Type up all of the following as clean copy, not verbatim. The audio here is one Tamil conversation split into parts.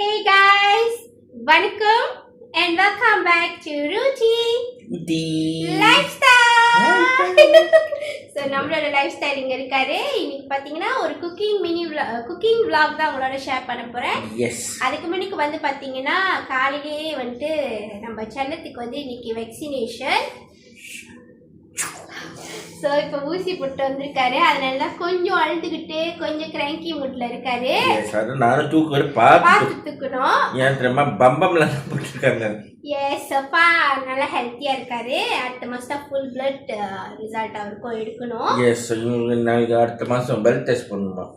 Hey guys, வணக்கம் and welcome back to Ruchi Lifestyle. So நம்மளோட லைஃப் ஸ்டைல் இங்க இருக்காரு. இன்னைக்கு பாத்தீங்கன்னா ஒரு குக்கிங் vlog தான் உங்களோட ஷேர் பண்ண போறேன். அதுக்கு முன்னாடி வந்து பாத்தீங்கன்னா காலையிலேயே வந்து நம்ம செல்லத்துக்கு வந்து இன்னைக்கு வேக்சினேஷன். ஸோ இப்போ ஊசி போட்டு வந்திருக்காரு. அதனால தான் கொஞ்சம் அழுதுகிட்டு கொஞ்சம் கிராங்கி மூட்ல இருக்காரு. நானும் தூக்குவேன் பார்த்து தூக்கணும். ஏன் தெரியுமா பம்பம்ல போட்டுருக்காங்க. எஸ் அப்பா நல்லா ஹெல்த்தியா இருக்காரு. அடுத்த மாசம் ஃபுல் பிளட் ரிசல்ட் அவருக்கும் எடுக்கணும். எஸ் நாளைக்கு அடுத்த மாசம் பிளட் டெஸ்ட் பண்ணணும்.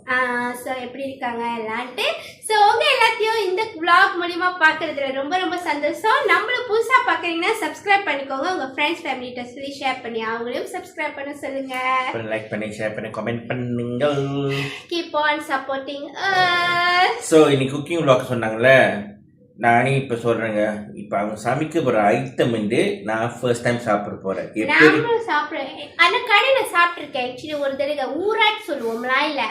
ஸோ எப்படி இருக்காங்க எல்லான்ட்டு. ஸோ உங்க எல்லாத்தையும் இந்த vlog மூலியமா பார்க்கறதுல ரொம்ப ரொம்ப சந்தோஷம். நம்மளும் புதுசா பார்க்குறீங்கன்னா சப்ஸ்கிரைப் பண்ணிக்கோங்க. உங்க ஃப்ரெண்ட்ஸ் ஃபேமிலிட்ட சொல்லி ஷேர் பண்ணி அவங்களையும் சப்ஸ்கிரைப் பண்ண சொல்லுங்க. லைக் பண்ணி ஷேர் பண்ணி கமெண்ட் பண்ணுங்க. Keep on supporting us. So இன்னைக்கு குக்கிங் vlog சொன்னாங்கல்ல, நானே இப்போ சொல்கிறேங்க. இப்போ அவங்க சமைக்க போகிற ஐட்டம் வந்து நான் ஃபர்ஸ்ட் டைம் சாப்பிட போகிறேன். நானும் சாப்பிட்றேன். அந்த கடையில் சாப்பிட்ருக்கேன். ஆக்சுவலி ஒரு தடவை ஊராட் சொல்லுவோம்ல, இல்லை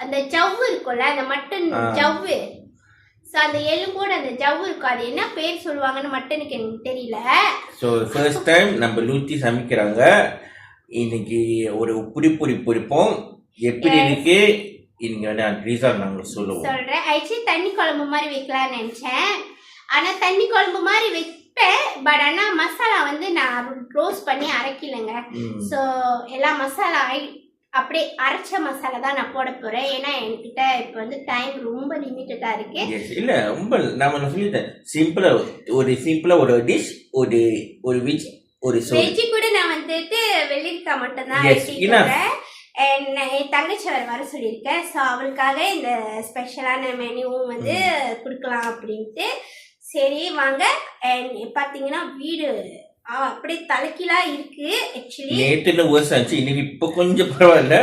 அந்த ஜவ்வு இருக்கும்ல, அந்த மட்டன் ஜவ்வு. ஸோ அந்த எலும்போட அந்த ஜவ்வு இருக்கும். அது என்ன பேர் சொல்லுவாங்கன்னு மட்டனுக்கு எனக்கு தெரியல. ஸோ ஃபர்ஸ்ட் டைம் நம்ம லூத்தி சமைக்கிறாங்க. இன்னைக்கு ஒரு பொரிப்போம். எப்படி இருக்கு இன்னைக்கு வந்து ரீசன் நாங்கள் சொல்றேன். ஆக்சுவலி தண்ணி குழம்பு மாதிரி வைக்கலாம்னு நினைச்சேன். ஆனா தண்ணி குழம்பு மாதிரி வைப்பேன். பட் ஆனா மசாலா வந்து நான் ரோஸ்ட் பண்ணி அரைக்கலைங்க. ஸோ எல்லா மசாலா அப்படியே அரைச்ச மசாலா தான் நான் போட போறேன். ஏன்னா என்கிட்ட இப்போ வந்து டைம் ரொம்ப லிமிட்டடா இருக்கு. இல்ல ரொம்ப நான் சொல்லிட்டேன். சிம்பிளா ஒரு டிஷ், ஒரு வெஜ், ஒரு வெஜ் கூட நான் வந்துட்டு வெள்ளரிக்காய் மட்டும் தான் வச்சிருக்கேன். என் தங்கச்சி வர சொல்லியிருக்கேன். ஸோ அவளுக்காக இந்த ஸ்பெஷலான மெனுவும் வந்து கொடுக்கலாம் அப்படின்ட்டு. சரி வாங்க. பார்த்தீங்கன்னா வீடு அப்படியே தலைக்கீழா இருக்கு. ஆக்சுவலி நேத்துல வர்ஸ் ஆச்சு, இன்னைக்கு இப்போ கொஞ்சம் பரவாயில்ல.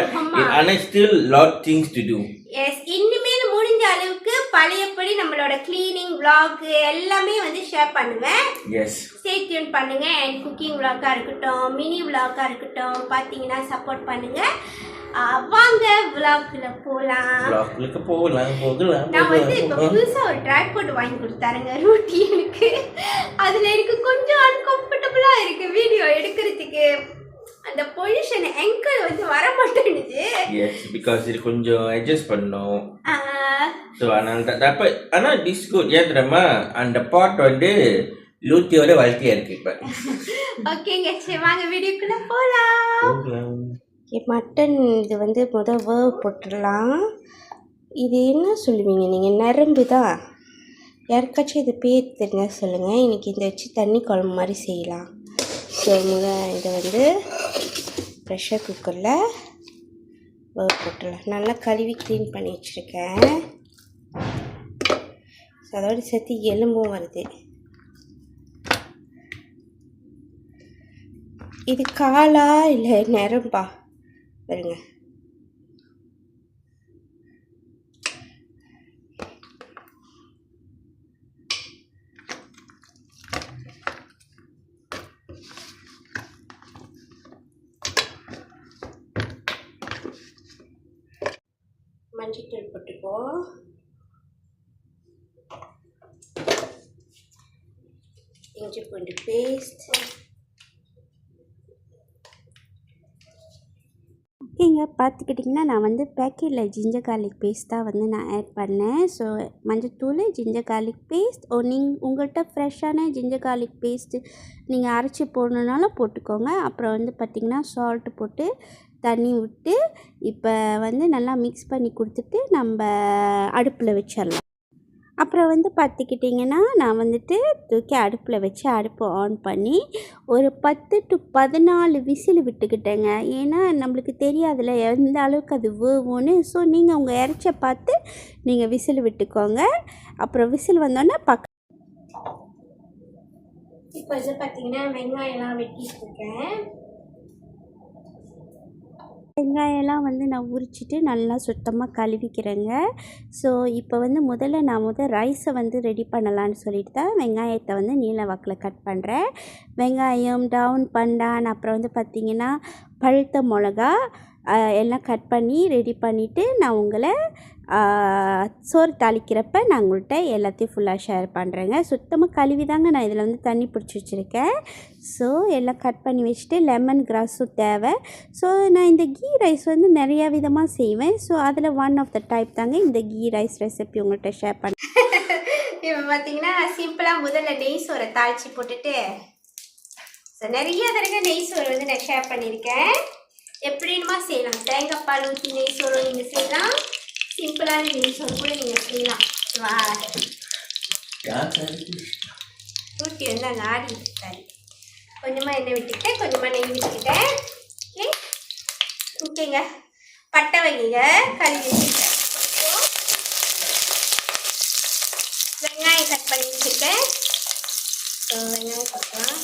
ஆனா still lot things to to. S, இனிமேல் முடிஞ்ச அளவுக்கு பழையபடி நம்மளோட கிளீனிங் vlog எல்லாமே வந்து ஷேர் பண்ணுவேன். எஸ், ஸ்டே டியூன் பண்ணுங்க. அண்ட் குக்கிங் vlog-ஆ இருக்கட்டும், மினி vlog-ஆ இருக்கட்டும், பாத்தீங்கன்னா சப்போர்ட் பண்ணுங்க. வாங்க vlog-ல போலாம். நான் வந்து இப்போ புதுசா ஒரு ட்ரைபாட் வாங்கி கொடுத்தாருங்க ரூட்டி எனக்கு. அதுல எனக்கு கொஞ்சம் அன்கம்ஃபர்டபுளா இருக்கு வீடியோ எடுக்கிறதுக்கு. அந்த பொசிஷன் ஆங்கிள் வந்து வர மாட்டேங்குது. எஸ், பிகாஸ் இது கொஞ்சம் அட்ஜஸ்ட் பண்ணனும். சோ அதனால ஆனா டிஸ் குட். ஏன் தெரியுமா, அந்த பாட் வந்து லூத்தியோட வளர்த்தியா இருக்கு இப்ப. ஓகேங்க, சரி வாங்க வீடியோக்குள்ள போலாம். மட்டன் இது வந்து வேர்வ் போட்டுடலாம். இது என்ன சொல்லுவீங்க நீங்கள்? நரம்பு தான். யாருக்காச்சும் இது பேர் தெரிஞ்சா சொல்லுங்கள். இன்றைக்கி இதை வச்சு தண்ணி குழம்பு மாதிரி செய்யலாம். ஸோ இதை வந்து ப்ரெஷர் குக்கரில் வேர்வ் போட்டுடலாம். நல்லா கழுவி க்ளீன் பண்ணி வச்சுருக்கேன். ஸோ அதோடு சேர்த்து எலும்பும் வருது. இது காலா இல்லை நரம்பா பாருங்க. மஞ்சள் போட்டுப்போம். இஞ்சி பூண்டு பேஸ்ட். ஓகேங்க, பார்த்துக்கிட்டிங்கன்னா நான் வந்து பேக்கெட்டில் ஜிஞ்சர் கார்லிக் பேஸ்ட் தான் வந்து நான் ஆட் பண்ணேன். ஸோ மஞ்சத்தூள், ஜிஞ்சர் கார்லிக் பேஸ்ட். உங்கள்கிட்ட ஃப்ரெஷ்ஷான ஜிஞ்சர் கார்லிக் பேஸ்ட்டு நீங்கள் அரைச்சி போடணுன்னாலும் போட்டுக்கோங்க. அப்புறம் வந்து பார்த்திங்கன்னா சால்ட்டு போட்டு தண்ணி விட்டு இப்போ வந்து நல்லா மிக்ஸ் பண்ணி கொடுத்துட்டு நம்ம அடுப்பில் வச்சிடலாம். அப்புறம் வந்து பார்த்துக்கிட்டிங்கன்னா நான் வந்துட்டு தூக்கி அடுப்பில் வச்சு அடுப்பை ஆன் பண்ணி ஒரு 10 to 14 விசில் விட்டுக்கிட்டேங்க. ஏன்னா நம்மளுக்கு தெரியாதுல்ல எந்த அளவுக்கு அது வேவும்னு. ஸோ நீங்கள் உங்கள் இறைச்ச பார்த்து நீங்கள் விசில் விட்டுக்கோங்க. அப்புறம் விசில் வந்தோடனே இப்போ வந்து பார்த்திங்கன்னா வெங்காயம்லாம் வெட்டிட்டுருக்கேன். வெங்காயம்லாம் வந்து நான் உரிச்சிட்டு நல்லா சுத்தமாக கழுவிக்கிறேங்க. ஸோ இப்போ வந்து முதல்ல ரைஸை வந்து ரெடி பண்ணலான்னு சொல்லிட்டு தான் வெங்காயத்தை வந்து நீல வாக்கில் கட் பண்ணுறேன். வெங்காயம், டவுன் பண்டான், அப்புறம் வந்து பார்த்திங்கன்னா பழுத்த மிளகா எல்லாம் கட் பண்ணி ரெடி பண்ணிவிட்டு நான் உங்களை சோறு தாளிக்கிறப்ப நான் உங்கள்கிட்ட எல்லாத்தையும் ஃபுல்லாக ஷேர் பண்ணுறேங்க. சுத்தமாக கழுவி தாங்க நான் இதில் வந்து தண்ணி பிடிச்சி வச்சுருக்கேன். ஸோ எல்லாம் கட் பண்ணி வச்சுட்டு லெமன் கிராஸும் தேவை. ஸோ நான் இந்த கீ ரைஸ் வந்து நிறையா விதமாக செய்வேன். ஸோ அதில் ஒன் ஆஃப் த டைப் தாங்க இந்த கீ ரைஸ் ரெசிபி உங்கள்கிட்ட ஷேர் பண்ணேன். இப்போ பார்த்தீங்கன்னா சிம்பிளாக முதல்ல நெய் சோறை தாளித்து போட்டுட்டு ஸோ நிறைய தடவை நெய் சோறு வந்து நான் ஷேர் பண்ணியிருக்கேன். எப்படின்னுமா செய்யலாம். தேங்காய் பால் ஊற்றி நெய் சோறு நீங்கள் செய்யலாம். சிம்பிளான நெய் சோறு கூட நீங்கள் செய்யலாம். வா ஊற்றி வந்து அங்கே ஆடி விட்டுட்டாரு. கொஞ்சமாக எண்ணெய் விட்டுக்கிட்டேன், கொஞ்சமாக நெய் விட்டுக்கிட்டேன். ஓகேங்க. பட்டை வைங்க கழுவி வச்சுக்கிட்டேன். வெங்காயம் கட் பண்ணி வச்சுருக்கேன். ஸோ வெங்காயம் போட்டுக்கலாம்.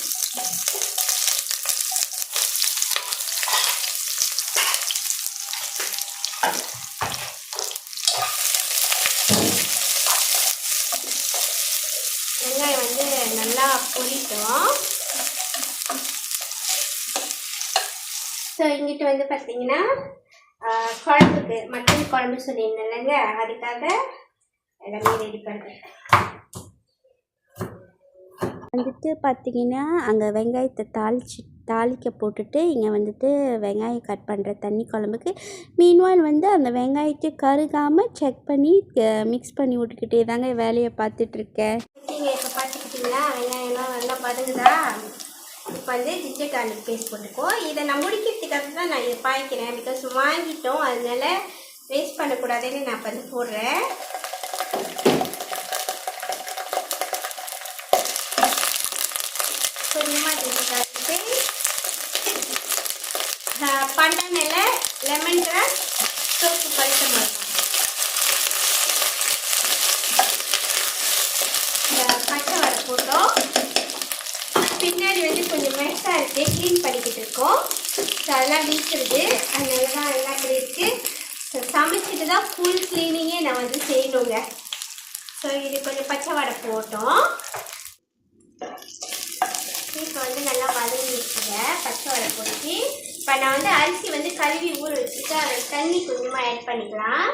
வெங்காயம் வந்து நல்லா பொரிட்டோம். ஸோ இங்கிட்டு வந்து பார்த்தீங்கன்னா குழம்புக்கு மட்டன் குழம்பு சொல்லியிருந்தேன்லங்க, அதுக்காக எல்லாமே ரெடி பண்ணுறேன். வந்துட்டு பார்த்திங்கன்னா அங்கே வெங்காயத்தை தாளிக்க போட்டுட்டு இங்கே வந்துட்டு வெங்காயம் கட் பண்ணுற தண்ணி குழம்புக்கு மீன்வாயில் வந்து அந்த வெங்காயத்தை கருகாமல் செக் பண்ணி மிக்ஸ் பண்ணி விட்டுக்கிட்டே தாங்க வேலையை பார்த்துட்ருக்கேன். நீங்கள் இப்போ பார்த்துக்கிட்டிங்களா வெங்காயம்லாம் நல்லா பதுங்குதா? இப்போ வந்து ஜிஞ்சர் கார்லிக் பேஸ்ட் போட்டுக்கோம். இதை நான் முடிக்கிறதுக்காக தான் நான் இதை பாய்க்கிறேன். பிகாஸ் வாங்கிட்டோம், அதனால வேஸ்ட் பண்ணக்கூடாதுன்னு நான் இப்போ வந்து போடுறேன். கொஞ்சமாக ஜிஞ்சர் கார்லிக் பேஸ்ட், பண்டை லெமன் கிராஸ், சோப்பு பழுத்த மிளகாய், பச்சை வடை போட்டோம். பின்னாடி வந்து கொஞ்சம் மெஸ்ஸாக இருக்குது, க்ளீன் பண்ணிக்கிட்டு இருக்கோம். ஸோ அதெல்லாம் வீசுறது, அதனால தான் எல்லாம் அப்படி இருக்குது. ஸோ சமைச்சிட்டு தான் ஃபுல் க்ளீனிங்கே நான் வந்து செய்யணுங்க. ஸோ இது கொஞ்சம் பச்சை வடை போட்டோம். இப்போ வந்து நல்லா வதங்கிடுச்சுங்க பச்சை வடை போட்டு. இப்போ நான் வந்து அரிசி வந்து கழுவி ஊற வச்சுட்டு அதில் தண்ணி கொஞ்சமாக ஆட் பண்ணிக்கலாம்.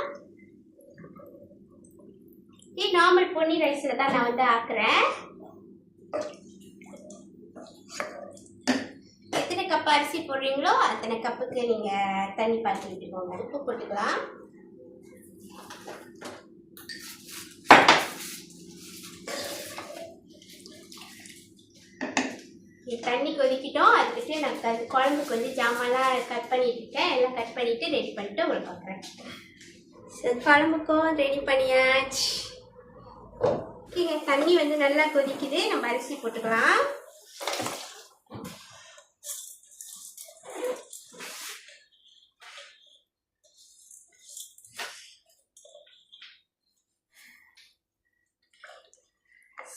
நார்மல் பொன்னி ரைஸில் தான் நான் வந்து ஆக்குறேன். எத்தனை கப் அரிசி போடுறீங்களோ அத்தனை கப்புக்கு நீங்கள் தண்ணி பார்த்து விட்டுக்கோங்க. உப்பு போட்டுக்கலாம். தண்ணி கொதிக்கிட்டோம். அதுக்கிட்ட நான் குழம்புக்கு வந்து ஜாமான்லாம் கட் பண்ணிட்டுருக்கேன். எல்லாம் கட் பண்ணிவிட்டு ரெடி பண்ணிட்டு உங்களை பார்க்குறேன். சரி, குழம்புக்கும் ரெடி பண்ணியாச்சு. ஓகேங்க. தண்ணி வந்து நல்லா கொதிக்குது. நம்ம அரிசி போட்டுக்கலாம்.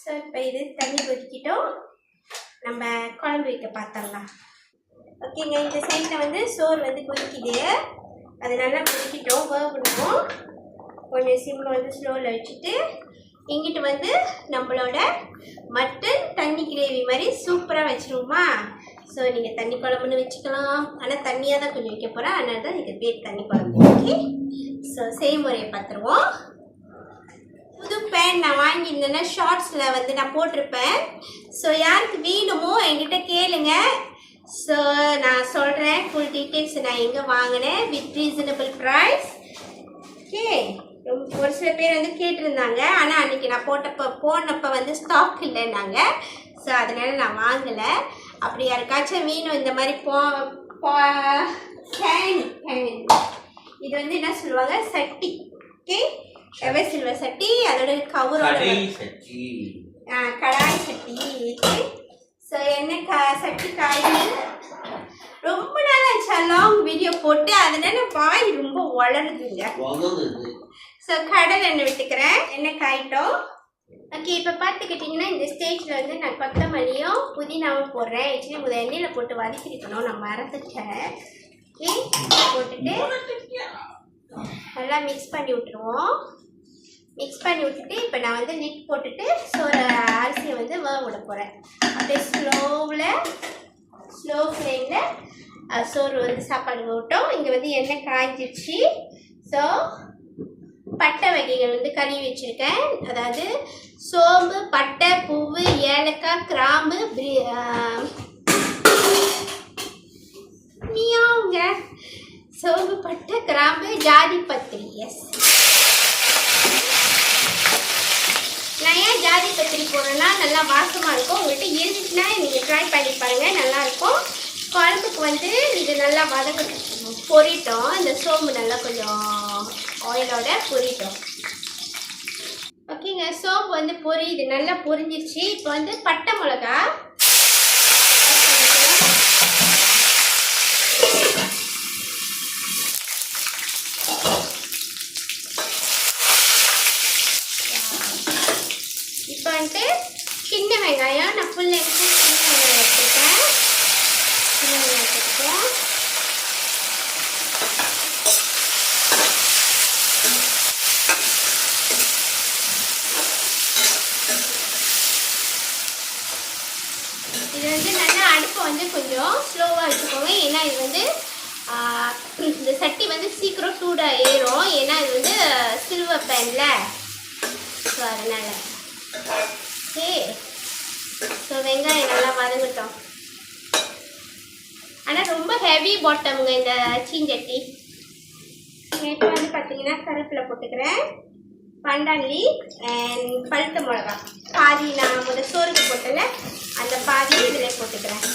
ஸோ இப்போ இது தண்ணி கொதிக்கிட்டோம். நம்ம குழம்பு வைக்க பார்த்துடலாம். ஓகேங்க. இந்த சைடில் வந்து சோறு வந்து கொதிக்குது. அது நல்லா கொதிக்கிட்டோம், வேகணும். கொஞ்சம் சிம்மில் வந்து ஸ்லோவில் வச்சுட்டு இங்கிட்டு வந்து நம்மளோட மட்டன் தண்ணி கிரேவி மாதிரி சூப்பராக வச்சுருவோமா. ஸோ நீங்கள் தண்ணி குழம்புன்னு வச்சுக்கலாம். ஆனால் தண்ணியாக தான் கொஞ்சம் வைக்க போகிறேன், அதனால தான் இது பேர் தண்ணி குழம்பு. ஓகே. ஸோ செய்முறையை பார்த்துருவோம். புது பேன் நான் வாங்கியிருந்தேன்னா ஷார்ட்ஸில் வந்து நான் போட்டிருப்பேன். ஸோ யாருக்கு வேணுமோ என்கிட்ட கேளுங்க. ஸோ நான் சொல்கிறேன் ஃபுல் டீட்டெயில்ஸ், நான் எங்கே வாங்கினேன் வித் ரீசனபிள் ப்ரைஸ். ஓகே. ஒரு சில பேர் வந்து கேட்டிருந்தாங்க, ஆனால் அன்றைக்கி நான் போனப்போ வந்து ஸ்டாக் இல்லைன்னாங்க. ஸோ அதனால் நான் வாங்கலை. அப்படி யாருக்காச்சும் வேணும் இந்த மாதிரி இது வந்து என்ன சொல்லுவாங்க, சட்டி. ஓகே. எவர் சில்வர் சட்டி, அதோட கவரோட கடாய் சட்டி. ஸோ என்ன சட்டி காய்ச்சி ரொம்ப நாள் ஆச்சு லாங் வீடியோ போட்டு, அதனால வாய் ரொம்ப வளருதுங்க. ஸோ கடல் எண்ணெய் விட்டுக்கிறேன். எண்ணெய் காயிட்டோம். ஓகே. இப்போ பார்த்துக்கிட்டிங்கன்னா இந்த ஸ்டேஜில் வந்து நான் கொத்தமல்லியும் புதினாவும் போடுறேன். ஆக்சுவலி முதல் எண்ணெயில் போட்டு வதக்கிருக்கணும், நான் மறந்துட்டேன். ஓகே. போட்டுட்டு நல்லா மிக்ஸ் பண்ணி விட்டுருவோம். மிக்ஸ் பண்ணி விட்டுட்டு இப்போ நான் வந்து லிட் போட்டுட்டு அரிசியை வந்து வேக விட போகிறேன். அப்படியே ஸ்லோ ஃப்ளேமில் சோறு வந்து சாப்பாடு விட்டோம். இங்கே வந்து எண்ணெய் காய்ஞ்சிடுச்சு. ஸோ பட்டை வகைகள் வந்து கழுவி வச்சுருக்கேன். அதாவது சோம்பு, பட்டை, பூவு, ஏலக்காய், கிராம்பு, மியாவுங்க, சோம்பு, பட்டை, கிராம்பு, ஜாதி பத்திரி. எஸ், நான் ஏன் ஜாதி பத்திரி போடுறேன்னா நல்லா வாசமாக இருக்கும். உங்கள்கிட்ட இருந்துச்சுன்னா நீங்கள் ட்ரை பண்ணி பாருங்கள், நல்லாயிருக்கும். குழம்புக்கு வந்து இது நல்லா பொரிட்டோம். இந்த சோம்பு நல்லா கொஞ்சம் ஆயிலோட பொரிட்டோம். ஓகேங்க, சோம்பு வந்து இது நல்லா பொரிஞ்சிருச்சு. இப்போ வந்து பட்டை மிளகா, இப்போ வந்துட்டு சின்ன வெங்காயம், நான் ஃபுல் லென்த்து சின்ன வெங்காயம் எடுத்துருக்கேன். சின்ன வெங்காயம் எடுத்துருக்கேன். இது வந்து நல்லா அடுப்பை வந்து கொஞ்சம் ஸ்லோவாக வச்சுக்கோங்க. ஏன்னா இது வந்து இந்த சட்டி வந்து சீக்கிரம் சூடாக ஏறும். ஏன்னா இது வந்து சில்வர் பேனில், ஸோ அதனால். ஓகே, ஸோ வெங்காயம் நல்லா வதங்கட்டும். ஆனால் ரொம்ப ஹெவி பாட்டமுங்க இந்த சீஞ்சட்டி. நேற்று வந்து பார்த்தீங்கன்னா கருவேப்பிலை போட்டுக்கிறேன், பண்டாணி அண்ட் பழுத்த மிளகா பாதி. நான் முதல் சோறுக்கு போட்டல அந்த பாதி இதில் போட்டுக்கிறேன்.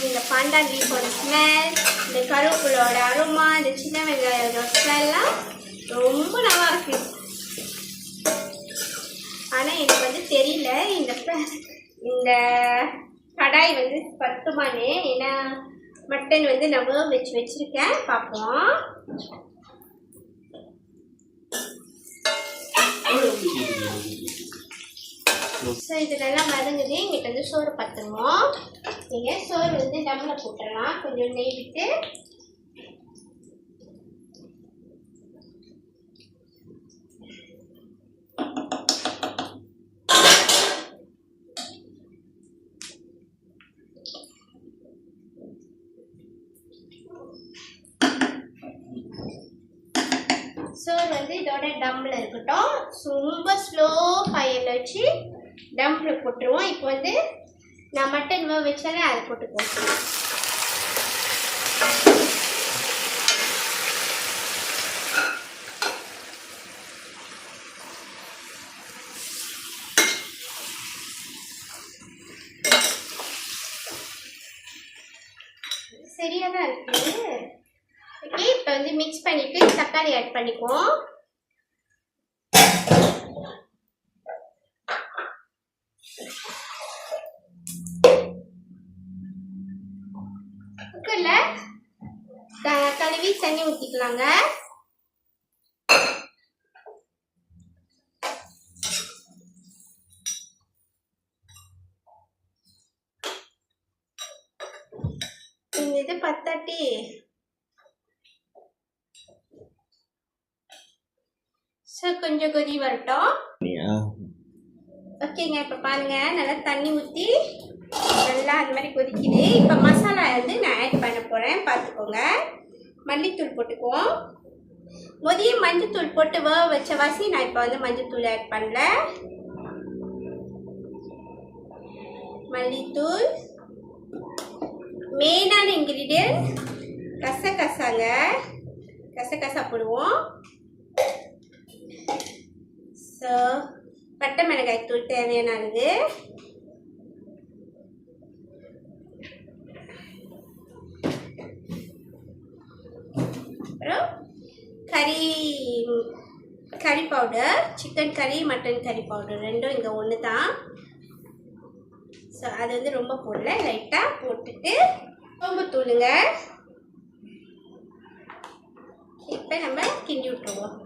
இந்த பண்டாணி லீஃபோட ஸ்மெல், இந்த கருவேப்பிலோட அருமா, இந்த சின்ன வெங்காயோட ஸ்மெல்லாம் ரொம்ப நல்லா இருக்கு. ஆனால் எனக்கு வந்து தெரியல இந்த கடாய் வந்து பத்துமானே. ஏன்னா மட்டன் வந்து நம்ம வச்சுருக்கேன், பார்ப்போம். ஸோ இது நல்லா வதங்குது. எங்கிட்ட வந்து சோறு பத்துவோம். நீங்கள் சோறு வந்து டம்மில் போட்டுடலாம், கொஞ்சம் நெய் விட்டு. சோறு வந்து இதோட டம்மில் இருக்கட்டும். ரொம்ப ஸ்லோ ஃபயரில் வச்சு டம்மில் போட்டுருவோம். இப்போ வந்து நான் மட்டன் வச்சாலே அதை போட்டுக்குவோம். சரியா தான் இருக்குது. ஓகே, இப்போ வந்து மிக்ஸ் பண்ணிவிட்டு தக்காளி ஆட் பண்ணிக்குவோம். குக்கரில் கழுவி தண்ணி ஊற்றிக்கலாங்க. இந்த இது பத்தாட்டி கொஞ்சம் கொதி வரட்டும். ஓகேங்க, இப்போ பாருங்க நல்லா தண்ணி ஊற்றி நல்லா அந்த மாதிரி கொதிக்குது. இப்போ மசாலா வந்து நான் ஆட் பண்ண போகிறேன், பார்த்துக்கோங்க. மல்லித்தூள் போட்டுக்குவோம். முதல்ல மஞ்சத்தூள் போட்டு வச்ச வாசி நான் இப்போ வந்து மஞ்சத்தூள் ஆட் பண்ணல. மல்லித்தூள், மெயினான இன்க்ரீடியன்ட் கசகசாங்க. கசகசா போடுவோம். ஸோ பட்டை மிளகாய் தூள் தேவையான அளவு, அப்புறம் கறி பவுடர், சிக்கன் கறி, மட்டன் கறி பவுடர் ரெண்டும் இங்கே ஒன்று தான். ஸோ அது வந்து ரொம்ப போடல, லைட்டாக போட்டுட்டு சோம்பு தூளுங்க. இப்போ நம்ம கிண்டி விட்டுருவோம்.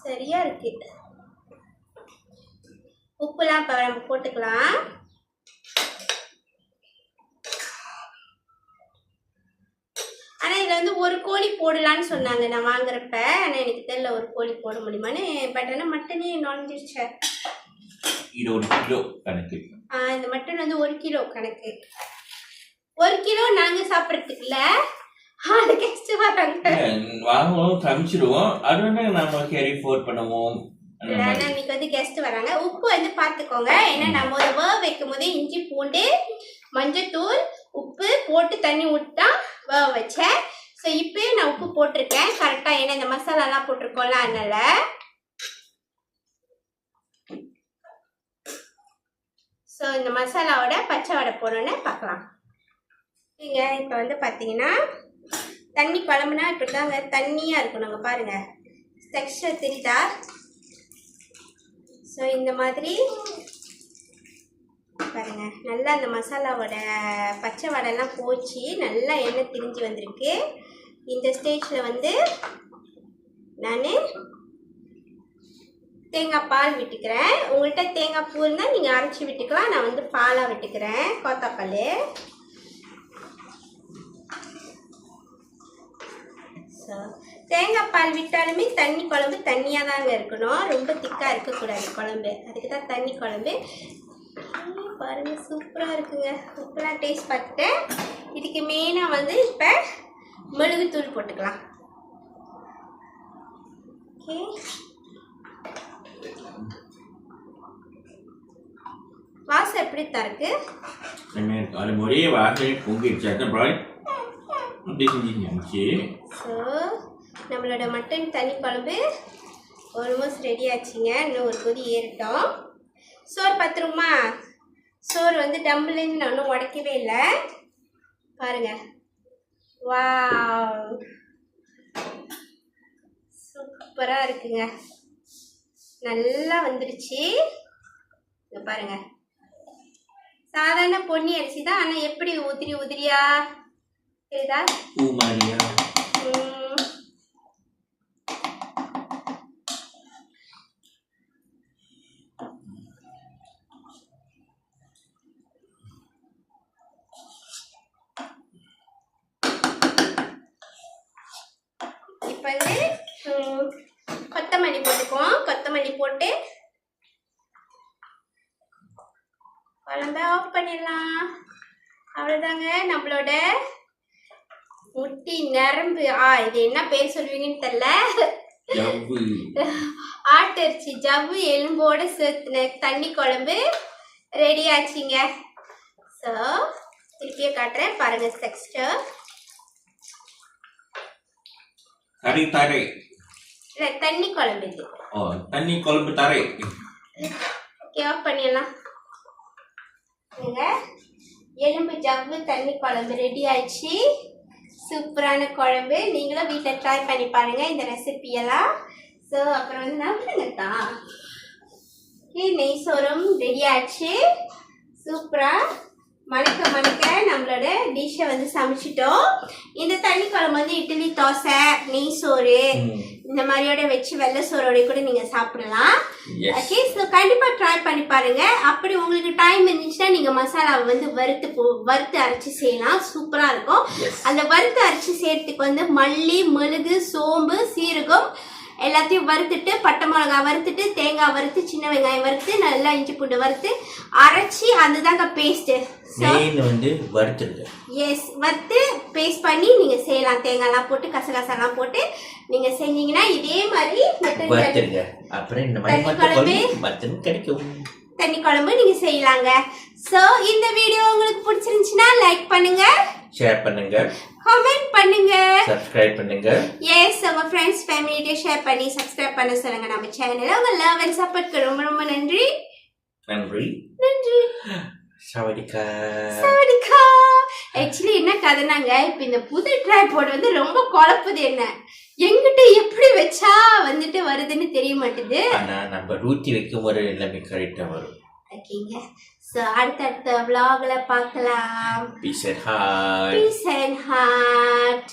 சரியா இருக்கு. உப்புலாம் இப்போ நம்ம போட்டுக்கலாம். ஆனால் இதில் வந்து ஒரு கோழி போடலான்னு சொன்னாங்க நான் வாங்குறப்ப. ஆனால் எனக்கு தெரியல ஒரு கோழி போட முடியுமான்னு. பட் ஆனால் மட்டனே நுழைஞ்சிருச்சு. இது 1 கிலோ கணக்கு. இந்த மட்டன் வந்து 1 கிலோ கணக்கு. 1 கிலோ நாங்க சாப்பிடறதுக்கு இல்ல, அது கெஸ்ட் வராங்க. வாங்குவோம், சமைச்சிடுவோம், அது வந்து நம்ம கேரி ஃபோர்ட் பண்ணுவோம். இன்னைக்கு வந்து கெஸ்ட் வராங்க. உப்பு வந்து பாத்துக்கோங்க, ஏன்னா நம்ம ஒரு வேவ் வைக்கும் போது இஞ்சி பூண்டு மஞ்சத்தூள் உப்பு போட்டு தண்ணி விட்டா வேவ் வச்சேன். ஸோ இப்பயே நான் உப்பு போட்டிருக்கேன் கரெக்டா, ஏன்னா இந்த மசாலாலாம் போட்டிருக்கோம்ல அதனால. ஸோ இந்த மசாலாவோட பச்சை வடை போடணுன்னு பார்க்கலாம். இங்க இப்போ வந்து பார்த்தீங்கன்னா தண்ணி குழம்புனா இப்படி தாங்க தண்ணியாக இருக்கணுங்க. பாருங்க டெக்ஸ்டர் தெரியுதா? ஸோ இந்த மாதிரி பாருங்க, நல்லா அந்த மசாலாவோட பச்சை வடைலாம் போச்சு, நல்லா எண்ணெய் திரிஞ்சு வந்திருக்கு. இந்த ஸ்டேஜில் வந்து நான் தேங்காய் பால் விட்டுக்கிறேன். உங்கள்கிட்ட தேங்காய் பூ இருந்தால் நீங்கள் அரைச்சி விட்டுக்கலாம், நான் வந்து பாலாக விட்டுக்கிறேன். கோத்தாப்பால். ஸோ தேங்காய் பால் விட்டாலுமே தண்ணி குழம்பு தண்ணியாக தாங்க இருக்கணும், ரொம்ப திக்காக இருக்கக்கூடாது குழம்பு, அதுக்கு தான் தண்ணி குழம்பு. பாருங்க சூப்பராக இருக்குங்க. உப்புலாம் டேஸ்ட் பார்த்துட்டேன். இதுக்கு மெயினாக வந்து இப்போ மிளகுத்தூள் போட்டுக்கலாம். ஓகே, வாசம் எப்படி தருக்கு? ஒரே வாசனை பொங்கிடுச்சு. ஸோ நம்மளோட மட்டன் தண்ணி குழம்பு ஆல்மோஸ்ட் ரெடி ஆச்சுங்க. இன்னும் ஒரு கொதி ஏறிட்டோம். சோறு பத்துருமா? சோறு வந்து டம்புலேருந்து நான் ஒன்றும் உடைக்கவே இல்லை. பாருங்க, வாவ் சூப்பராக இருக்குங்க, நல்லா வந்துடுச்சு. இங்க பாருங்க, சாதாரண பொன்னி அரிசி தான், ஆனால் எப்படி உதிரி உதிரியா தெரியுதா? இப்போ வந்து கொத்தமல்லி போட்டுக்குவோம். கொத்தமல்லி போட்டு குழம்ப ஆஃப் பண்ணிடலாம். அவ்வளோதாங்க, நம்மளோட முட்டி நரம்பு இது என்ன பேர் சொல்லுவீங்கன்னு தெரியல, ஆட்டரிச்சி ஜவ்வு எலும்போட சேர்த்துன தண்ணி குழம்பு ரெடி ஆச்சுங்க. ஸோ திருப்பியே காட்டுறேன் பாருங்க டெக்ஸ்டர். தண்ணி குழம்பு இது. தண்ணி குழம்பு தரை. ஓகே, ஆஃப் பண்ணிடலாம். எலும்பு ஜவ்வு தண்ணி குழம்பு ரெடி ஆயிடுச்சு. சூப்பரான குழம்பு. நீங்களும் வீட்டில் ட்ரை பண்ணி பாருங்க இந்த ரெசிபியெல்லாம். ஸோ அப்புறம் வந்து நம்புங்கத்தா நெய் சோறும் ரெடி ஆயிடுச்சு. சூப்பராக மணக்க மணக்க நம்மளோட டிஷ்ஷை வந்து சமைச்சிட்டோம். இந்த தண்ணி குழம்பு வந்து இட்லி, தோசை, நெய் சோறு இந்த மாதிரியோட வச்சு வெள்ளை சோறோட கூட நீங்க சாப்பிடலாம். ஓகே, ஸோ கண்டிப்பா ட்ரை பண்ணி பாருங்க. அப்படி உங்களுக்கு டைம் இருந்துச்சுன்னா நீங்க மசாலாவை வந்து வறுத்து அரைச்சி செய்யலாம், சூப்பரா இருக்கும். அந்த வறுத்து அரைச்சி செய்யறதுக்கு வந்து மல்லி, மிளகு, சோம்பு, சீரகம் எல்லாத்தையும் வறுத்துட்டு, பட்டை மிளகாய் வறுத்துட்டு, தேங்காய் வறுத்து, சின்ன வெங்காயம் வறுத்து, நல்லா இஞ்சி பூண்டு வறுத்து அரைச்சி அதுதாங்க பேஸ்ட் வந்து வறுத்துருங்க. எஸ், வறுத்து பேஸ்ட் பண்ணி நீங்க செய்யலாம். தேங்காய்லாம் போட்டு கசகசாலாம் போட்டு நீங்க செஞ்சீங்கன்னா இதே மாதிரி வறுத்துருங்க. அப்புறம் இந்த மாதிரி கிடைக்கும் தண்ணி குழம்பு நீங்க செய்யலாங்க. சோ இந்த வீடியோ உங்களுக்கு பிடிச்சிருந்துச்சுன்னா லைக் பண்ணுங்க, ஷேர் பண்ணுங்க, கமெண்ட் பண்ணுங்க, சப்ஸ்கிரைப் பண்ணுங்க. எஸ், உங்க ஃப்ரெண்ட்ஸ் ஃபேமிலியோட ஷேர் பண்ணி சப்ஸ்கிரைப் பண்ண சொல்லுங்க நம்ம சேனலை. உங்க லவ் அண்ட் சப்போர்ட்க்கு ரொம்ப ரொம்ப நன்றி. நன்றி நன்றி. சவடிக்கா சவடிக்கா. ஆக்சுவலி என்ன கதைனாங்க, இப்போ இந்த புது ட்ரைபாட் வந்து ரொம்ப குழப்புது. என்ன எங்கிட்ட எப்படி வச்சா வந்துட்டு வருதுன்னு தெரிய மாட்டேது. ஆனா நம்ம ரூட்டி வைக்கும் ஒரு எல்லாமே கரெக்டா வரும். ஓகேங்க, சோ அடுத்த vlogல பார்க்கலாம். Peace and heart. Peace and heart.